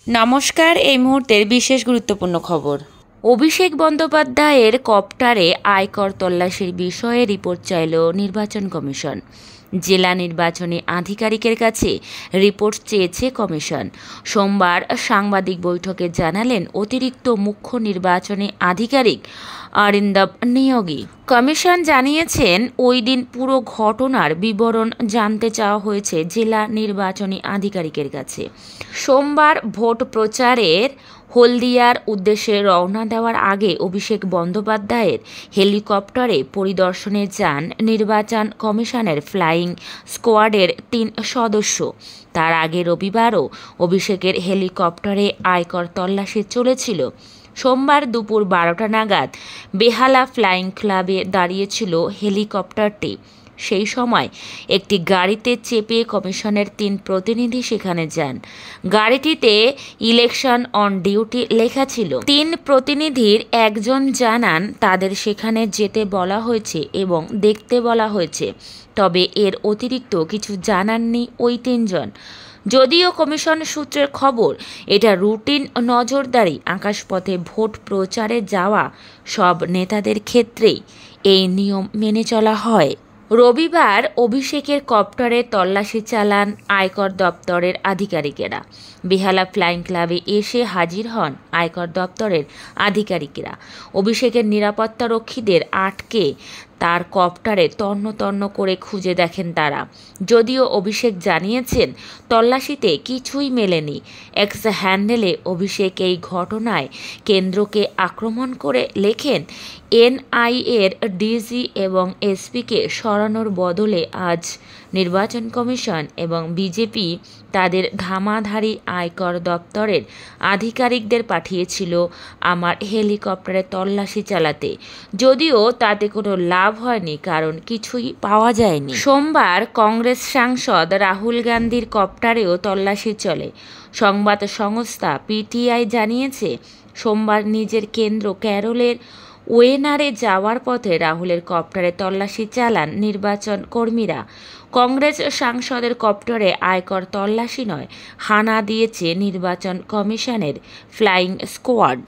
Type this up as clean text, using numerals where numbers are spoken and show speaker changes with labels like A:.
A: নমস্কার। এই মুহূর্তের বিশেষ গুরুত্বপূর্ণ খবর। অভিষেক বন্দ্যোপাধ্যায়ের কপ্টারে আয়কর তল্লাশির বিষয়ে রিপোর্ট চাইল নির্বাচন কমিশন। জেলা নির্বাচনী আধিকারিকের কাছে রিপোর্ট চেয়েছে কমিশন। সোমবার সাংবাদিক বৈঠকে জানালেন অতিরিক্ত মুখ্য নির্বাচনী আধিকারিক অরিন্দম নিয়োগী। কমিশন জানিয়েছেন, ওই দিন পুরো ঘটনার বিবরণ জানতে চাওয়া হয়েছে জেলা নির্বাচনী আধিকারিকের কাছে। সোমবার ভোট প্রচারের হলদিয়ার উদ্দেশ্যে রওনা দেওয়ার আগে অভিষেক বন্দ্যোপাধ্যায়ের হেলিকপ্টারে পরিদর্শনে যান নির্বাচন কমিশনের ফ্লাইং স্কোয়াডের ৩ সদস্য। তার আগে রবিবারও অভিষেকের হেলিকপ্টারে আয়কর তল্লাশি চলেছিল। সোমবার দুপুর 12টা নাগাদ বেহালা ফ্লাইং ক্লাবে দাঁড়িয়েছিল হেলিকপ্টারটি। সেই সময় একটি গাড়িতে চেপে কমিশনের ৩ প্রতিনিধি সেখানে যান। গাড়িটিতে ইলেকশন অন ডিউটি লেখা ছিল। ৩ প্রতিনিধির একজন জানান তাদের সেখানে যেতে বলা হয়েছে এবং দেখতে বলা হয়েছে, তবে এর অতিরিক্ত কিছু জানাননি ওই ৩ জন। যদিও কমিশন সূত্রের খবর, এটা রুটিন নজরদারি। আকাশপথে ভোট প্রচারে যাওয়া সব নেতাদের ক্ষেত্রেই এই নিয়ম মেনে চলা হয়। রবিবার অভিষেকের কপ্টারে তল্লাশি চালান আয়কর দপ্তরের আধিকারিকেরা। বেহালা ফ্লাইং ক্লাবে এসে হাজির হন আয়কর দপ্তরের আধিকারিকেরা। অভিষেকের নিরাপত্তারক্ষীদের আটকে তার কপ্টারে তন্ন তন্ন করে খুঁজে দেখেন তারা। যদিও অভিষেক জানিয়েছেন তল্লাশিতে কিছুই মেলেনি। এক্স হ্যান্ডেলে অভিষেক এই ঘটনায় কেন্দ্রকে আক্রমণ করে লেখেন, এনআইএর ডিজি এবং এসপিকে সরানোর বদলে আজ নির্বাচন কমিশন এবং বিজেপি তাদের ধামাধারী আয়কর দপ্তরের আধিকারিকদের পাঠিয়েছিল আমার হেলিকপ্টারে তল্লাশি চালাতে। যদিও তাতে কোনো লাভ হয়নি, কারণ কিছুই পাওয়া যায়নি। সোমবার কংগ্রেস সাংসদ রাহুল গান্ধীর কপ্টারেও তল্লাশি চলে। সংবাদ সংস্থা পিটিআই জানিয়েছে, সোমবার নিজের কেন্দ্র কেরলের ওয়েনারে যাওয়ার পথে রাহুলের কপ্টারে তল্লাশি চালান নির্বাচন কর্মীরা। কংগ্রেস সাংসদের কপ্টারে আয়কর তল্লাশি নয়, হানা দিয়েছে নির্বাচন কমিশনের ফ্লাইং স্কোয়াড।